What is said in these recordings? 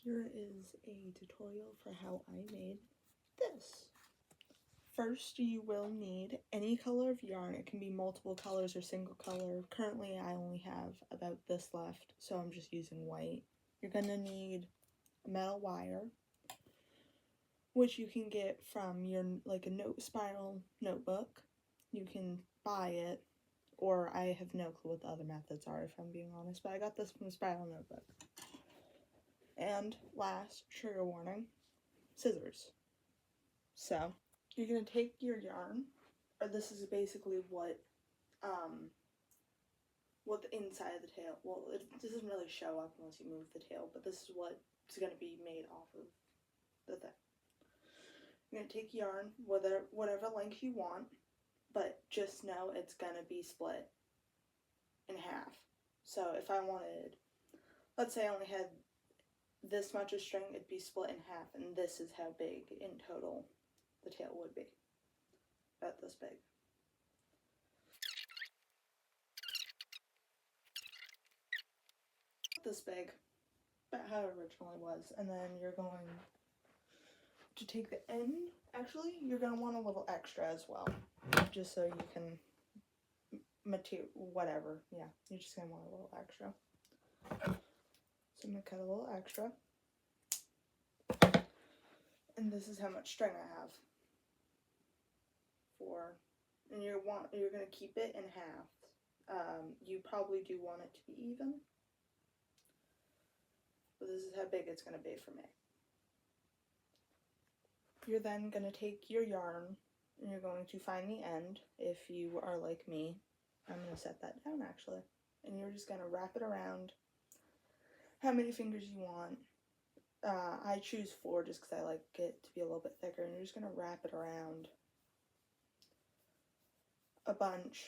Here is a tutorial for how I made this. First, you will need any color of yarn. It can be multiple colors or single color. Currently, I only have about this left, so I'm just using white. You're gonna need a metal wire, which you can get from your, like, a spiral notebook. You can buy it, or I have no clue what the other methods are, if I'm being honest, but I got this from a spiral notebook. And last, trigger warning, scissors. So you're gonna take your yarn, or this is basically what the inside of the tail, well, it doesn't really show up unless you move the tail, but this is what's gonna be made off of the thing. You're gonna take yarn, whatever length you want, but just know it's gonna be split in half. So if I wanted, let's say I only had this much of string, it'd be split in half, and this is how big in total the tail would be. About this big. This big, about how it originally was. And then you're going to take the end. Actually, you're going to want a little extra as well, just so you can whatever. Yeah, you're just going to want a little extra. So I'm going to cut a little extra. And this is how much string I have. And you're going to keep it in half. You probably do want it to be even. But this is how big it's going to be for me. You're then going to take your yarn and you're going to find the end. If you are like me, I'm going to set that down actually. And you're just going to wrap it around how many fingers you want. I choose 4 just because I like it to be a little bit thicker. And you're just going to wrap it around a bunch.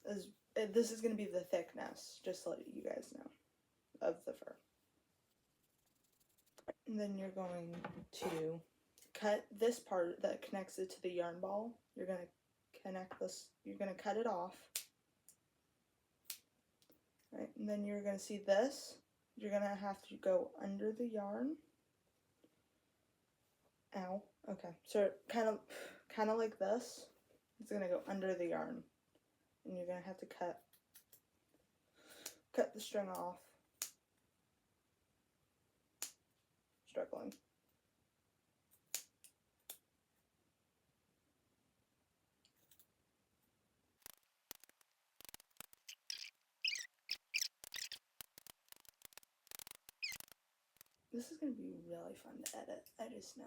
This is going to be the thickness, just to let you guys know, of the fur. And then you're going to cut this part that connects it to the yarn ball. You're going to connect this, you're going to cut it off. Right, and then you're going to see this. You're going to have to go under the yarn. Ow. Okay, so kind of like this. It's going to go under the yarn. And you're going to have to cut the string off. Struggling. This is going to be really fun to edit, I just know.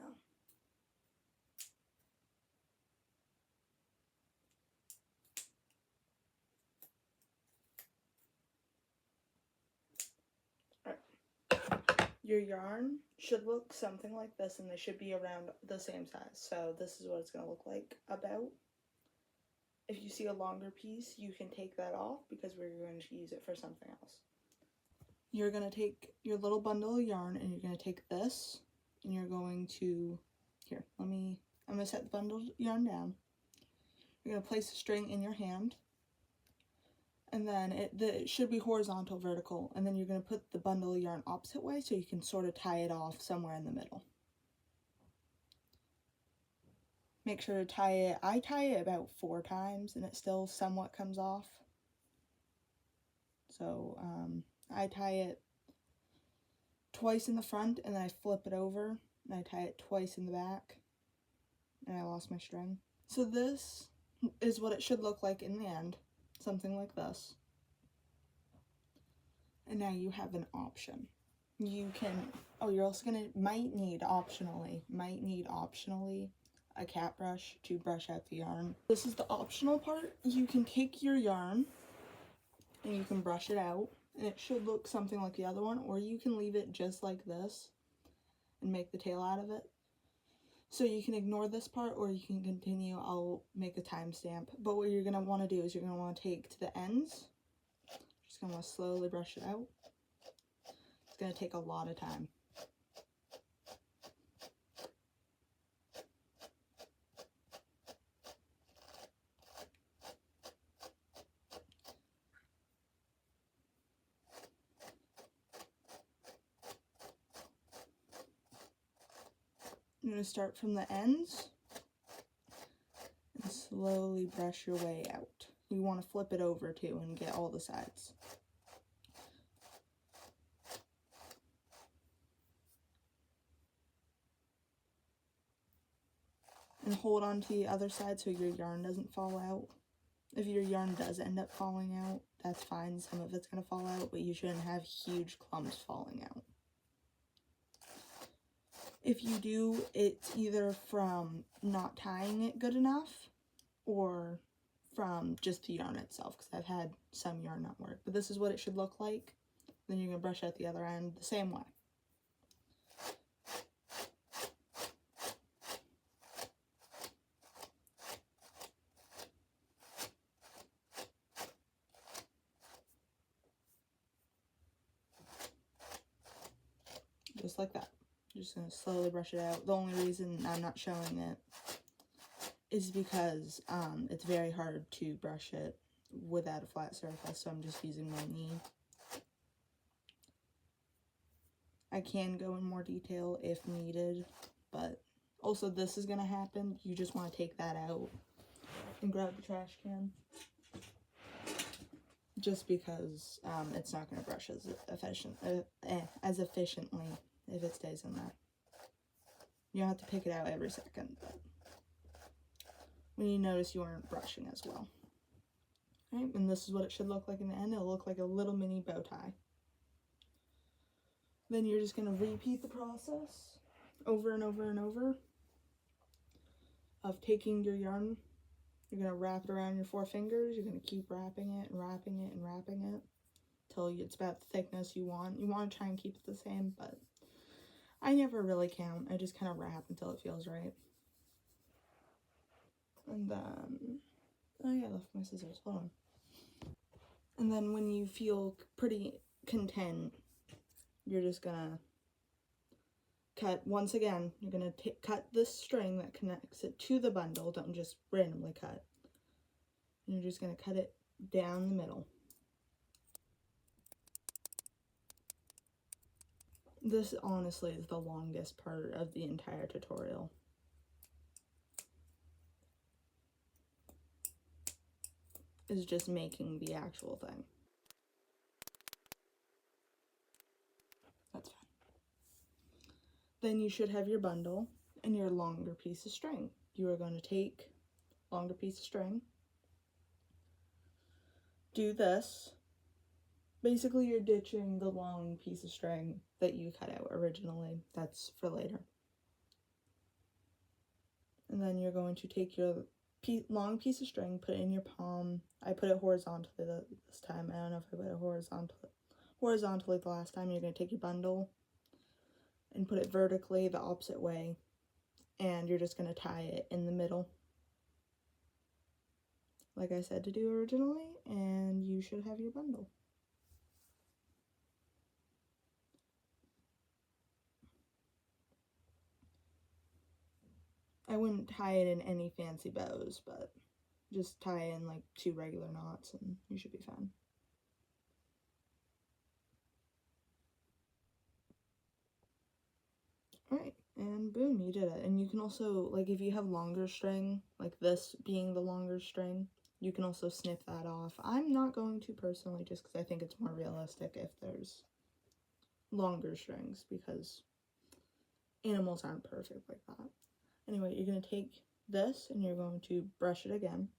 Alright. Your yarn should look something like this, and they should be around the same size. So this is what it's going to look like about. If you see a longer piece, you can take that off because we're going to use it for something else. You're going to take your little bundle of yarn and you're going to take this and you're going to, I'm going to set the bundle of yarn down. You're going to place the string in your hand and then it should be horizontal, vertical, and then you're going to put the bundle of yarn opposite way so you can sort of tie it off somewhere in the middle. Make sure to tie it, I tie it about 4 times and it still somewhat comes off. So I tie it twice in the front and then I flip it over and I tie it twice in the back and I lost my string. So this is what it should look like in the end, something like this. And now you have an option. You can, you're also gonna, might need optionally a cat brush to brush out the yarn. This is the optional part. You can take your yarn and you can brush it out and it should look something like the other one, or you can leave it just like this and make the tail out of it. So you can ignore this part or you can continue. I'll make a timestamp. But what you're going to want to do is you're going to want to take to the ends. Just going to want to slowly brush it out. It's going to take a lot of time. I'm going to start from the ends and slowly brush your way out. You want to flip it over too and get all the sides. And hold on to the other side so your yarn doesn't fall out. If your yarn does end up falling out, that's fine. Some of it's going to fall out, but you shouldn't have huge clumps falling out. If you do, it's either from not tying it good enough or from just the yarn itself, because I've had some yarn not work. But this is what it should look like. Then you're going to brush out the other end the same way. Just like that. You're just going to slowly brush it out. The only reason I'm not showing it is because it's very hard to brush it without a flat surface, so I'm just using my knee. I can go in more detail if needed, but also this is going to happen. You just want to take that out and grab the trash can. Just because it's not going to brush as efficiently if it stays in there. You don't have to pick it out every second, but when you notice you aren't brushing as well. Right, and this is what it should look like in the end. It'll look like a little mini bow tie. Then you're just going to repeat the process over and over and over of taking your yarn. You're going to wrap it around your 4 fingers. You're going to keep wrapping it and wrapping it and wrapping it until it's about the thickness you want. You want to try and keep it the same, but I never really count. I just kind of wrap until it feels right. And then, oh yeah, I left my scissors. Hold on. And then when you feel pretty content, you're just gonna cut, once again, you're gonna cut this string that connects it to the bundle. Don't just randomly cut. And you're just gonna cut it down the middle. This honestly is the longest part of the entire tutorial. Is just making the actual thing. That's fine. Then you should have your bundle and your longer piece of string. You are going to take longer piece of string, do this. Basically, you're ditching the long piece of string that you cut out originally. That's for later. And then you're going to take your long piece of string, put it in your palm. I put it horizontally this time. I don't know if I put it horizontally the last time. You're going to take your bundle and put it vertically the opposite way. And you're just going to tie it in the middle, like I said to do originally. And you should have your bundle. I wouldn't tie it in any fancy bows, but just tie in like 2 regular knots and you should be fine. Alright, and boom, you did it. And you can also, like, if you have longer string, like this being the longer string, you can also snip that off. I'm not going to personally, just because I think it's more realistic if there's longer strings, because animals aren't perfect like that. Anyway, you're going to take this and you're going to brush it again.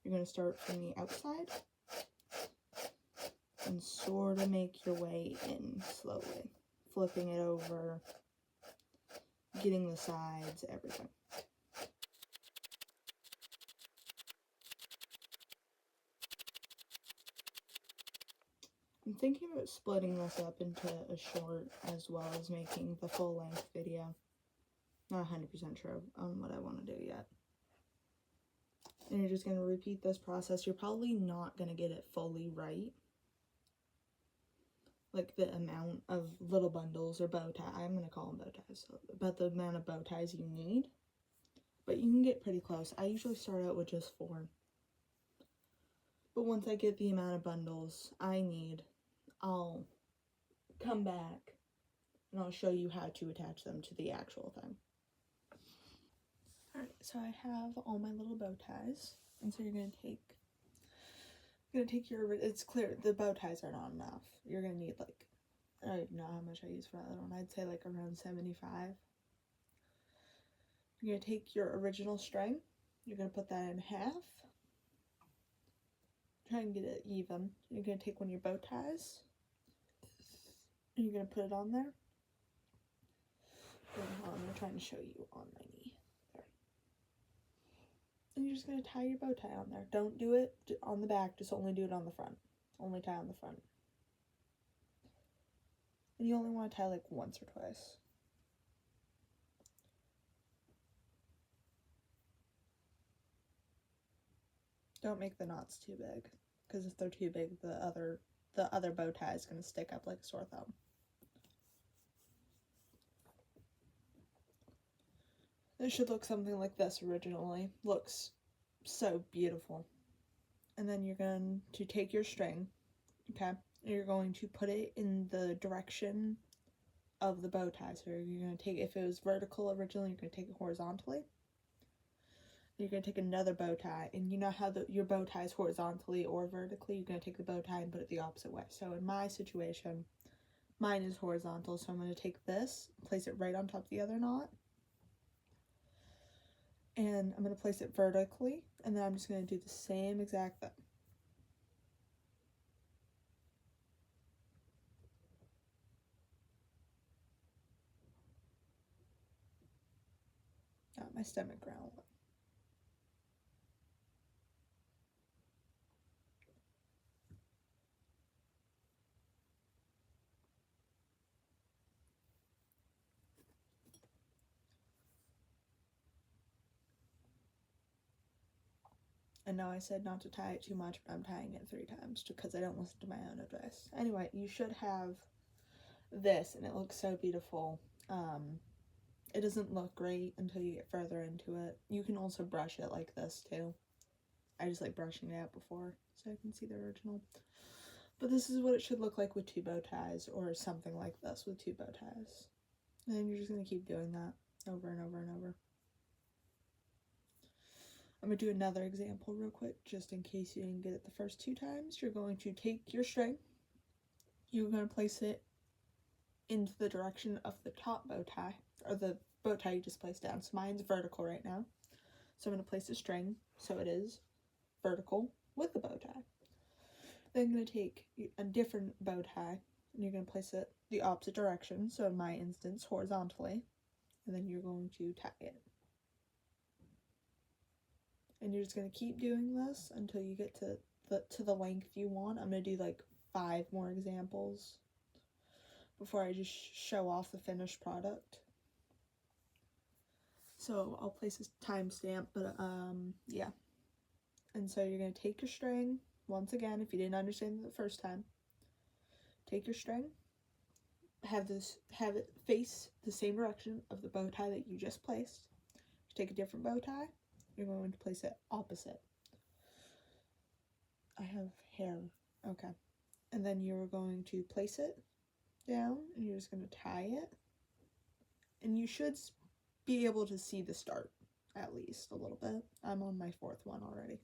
You're going to start from the outside and sort of make your way in slowly, flipping it over, getting the sides, everything. I'm thinking about splitting this up into a short as well as making the full length video. Not 100% sure on what I want to do yet. And you're just going to repeat this process. You're probably not going to get it fully right. Like the amount of little bundles or bow tie, I'm going to call them bow ties, so about the amount of bow ties you need. But you can get pretty close. I usually start out with just 4. But once I get the amount of bundles I need, I'll come back and I'll show you how to attach them to the actual thing. Alright, so I have all my little bow ties, and so you're gonna take your, it's clear the bow ties are not enough. You're gonna need like, I don't even know how much I use for that other one. I'd say like around 75. You're gonna take your original string, you're gonna put that in half, try and get it even. You're gonna take one of your bow ties, and you're gonna put it on there. I'm trying to show you on my knee. There. And you're just going to tie your bow tie on there. Don't do it on the back, just only do it on the front. Only tie on the front. And you only want to tie like once or twice. Don't make the knots too big, because if they're too big, the other bow tie is going to stick up like a sore thumb. It should look something like this originally. Looks so beautiful. And then you're going to take your string, okay? And you're going to put it in the direction of the bow tie. So you're going to take, if it was vertical originally, you're going to take it horizontally. You're going to take another bow tie, and you know how your bow tie is horizontally or vertically? You're going to take the bow tie and put it the opposite way. So in my situation, mine is horizontal, so I'm going to take this, place it right on top of the other knot. And I'm going to place it vertically, and then I'm just going to do the same exact thing. My stomach growling. And now I said not to tie it too much, but I'm tying it 3 times because I don't listen to my own advice. Anyway, you should have this, and it looks so beautiful. It doesn't look great until you get further into it. You can also brush it like this too. I just like brushing it out before so I can see the original. But this is what it should look like with 2 bow ties, or something like this with 2 bow ties. And then you're just going to keep doing that over and over and over. I'm going to do another example real quick, just in case you didn't get it the first 2 times. You're going to take your string, you're going to place it into the direction of the top bow tie, or the bow tie you just placed down. So mine's vertical right now. So I'm going to place the string so it is vertical with the bow tie. Then I'm going to take a different bow tie, and you're going to place it the opposite direction, so in my instance, horizontally, and then you're going to tie it. And you're just going to keep doing this until you get to the length you want. I'm going to do like 5 more examples before I just show off the finished product. So I'll place a timestamp, but yeah. And so you're going to take your string, once again, if you didn't understand it the first time, take your string, have it face the same direction of the bow tie that you just placed. Take a different bow tie, you're going to place it opposite. I have hair, okay. And then you're going to place it down, and you're just going to tie it. And you should be able to see the start, at least a little bit. I'm on my 4th one already.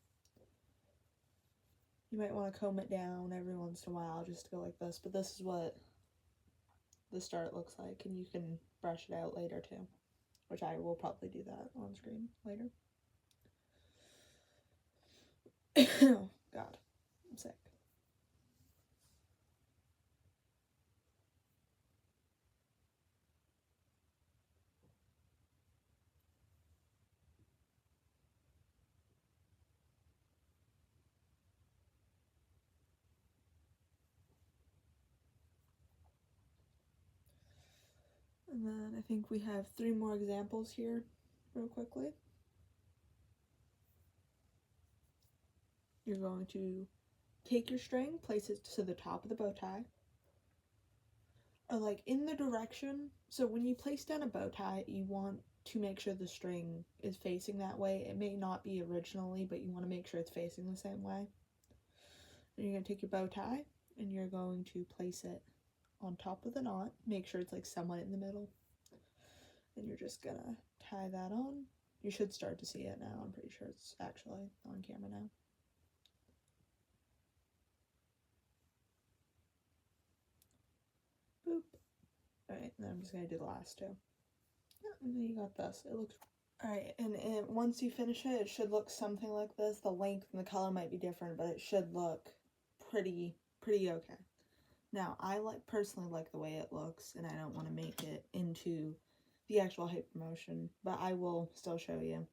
You might want to comb it down every once in a while just to go like this, but this is what the start looks like, and you can brush it out later too, which I will probably do that on screen later. Oh, God, I'm sick. And then I think we have 3 more examples here real quickly. You're going to take your string, place it to the top of the bow tie, or like in the direction. So when you place down a bow tie, you want to make sure the string is facing that way. It may not be originally, but you want to make sure it's facing the same way. And you're going to take your bow tie, and you're going to place it on top of the knot. Make sure it's like somewhat in the middle. And you're just going to tie that on. You should start to see it now. I'm pretty sure it's actually on camera now. Boop. Alright, and then I'm just going to do the last two. Yeah, and then you got this. It looks... Alright, and once you finish it, it should look something like this. The length and the color might be different, but it should look pretty okay. Now, I personally like the way it looks, and I don't want to make it into the actual Hypermotion, but I will still show you.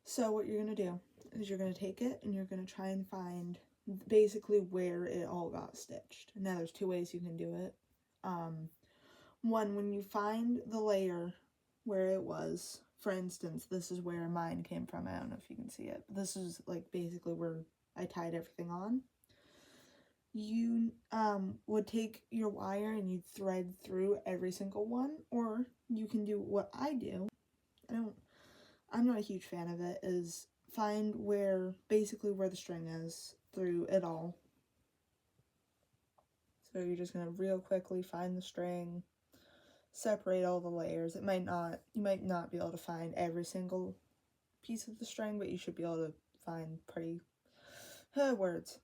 So what you're going to do is you're going to take it and you're going to try and find basically where it all got stitched. Now, there's two ways you can do it. One, when you find the layer where it was, for instance, this is where mine came from. I don't know if you can see it. This is like basically where I tied everything on. You would take your wire and you'd thread through every single one, or you can do what I do. I'm not a huge fan of it, is find basically where the string is through it all. So you're just gonna real quickly find the string, separate all the layers. You might not be able to find every single piece of the string, but you should be able to find pretty words.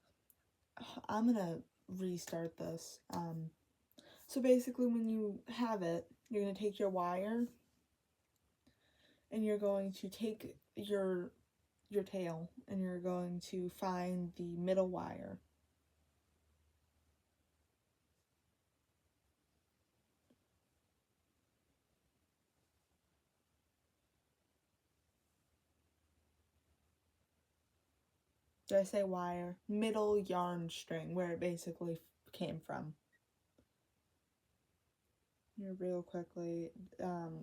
I'm gonna restart this. So basically when you have it, you're gonna take your wire and you're going to take your tail and you're going to find the middle wire. Did I say wire? Middle yarn string, where it basically came from. Here, real quickly,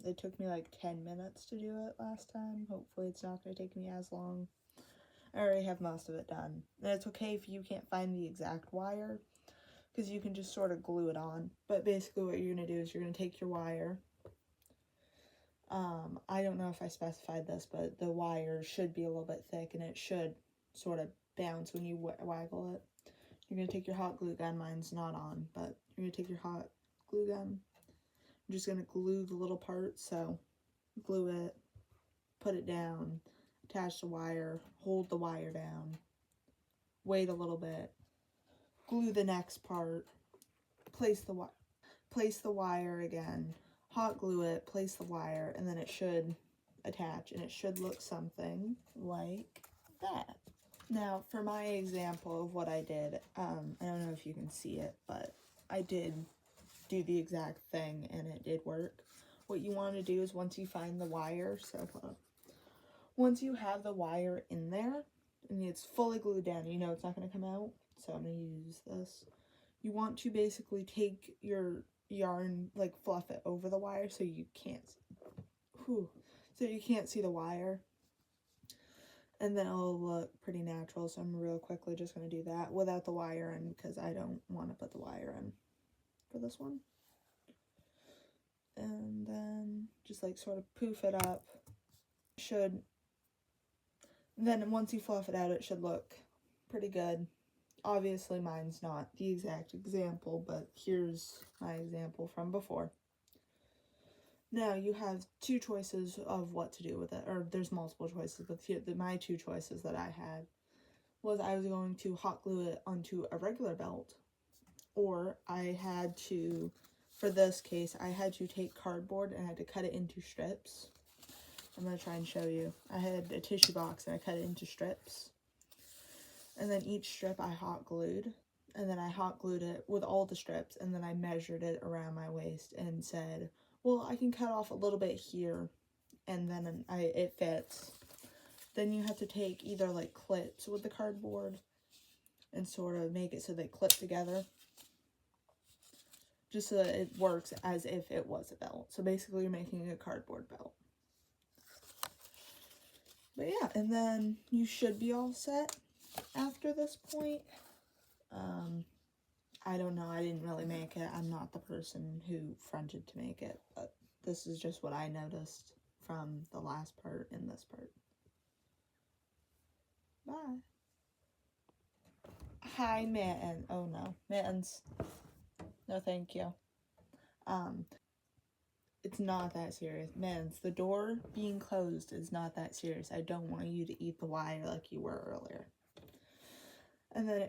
it took me like 10 minutes to do it last time. Hopefully it's not going to take me as long. I already have most of it done. And it's okay if you can't find the exact wire, because you can just sort of glue it on. But basically what you're going to do is you're going to take your wire. I don't know if I specified this, but the wire should be a little bit thick, and it should sort of bounce when you waggle it. You're going to take your hot glue gun. Mine's not on, but you're going to take your hot glue gun. I'm just going to glue the little part, so glue it, put it down, attach the wire, hold the wire down, wait a little bit, glue the next part, place the wire again, hot glue it, place the wire, and then it should attach, and it should look something like that. Now, for my example of what I did, I don't know if you can see it, but I did do the exact thing, and it did work. What you want to do is once you find the wire, once you have the wire in there, and it's fully glued down, you know it's not going to come out, so I'm going to use this. You want to basically take your yarn, like fluff it over the wire so you can't see the wire. And then it'll look pretty natural, so I'm real quickly just going to do that without the wire in, because I don't want to put the wire in for this one. And then just like sort of poof it up. Then once you fluff it out, it should look pretty good. Obviously mine's not the exact example, but here's my example from before. Now you have two choices of what to do with it, or there's multiple choices, but my two choices that I had was I was going to hot glue it onto a regular belt, or I had to, for this case, I had to take cardboard and I had to cut it into strips. I'm going to try and show you. I had a tissue box and I cut it into strips. And then each strip I hot glued. And then I hot glued it with all the strips. And then I measured it around my waist and said, well, I can cut off a little bit here. And then it fits. Then you have to take either like clips with the cardboard and sort of make it so they clip together. Just so that it works as if it was a belt. So basically you're making a cardboard belt. But yeah, and then you should be all set after this point. I don't know, I didn't really make it. I'm not the person who fronted to make it, but this is just what I noticed from the last part and this part. Bye. Hi, Mitten. Oh no, Mittens. No, thank you. It's not that serious. Mans, the door being closed is not that serious. I don't want you to eat the wire like you were earlier. And then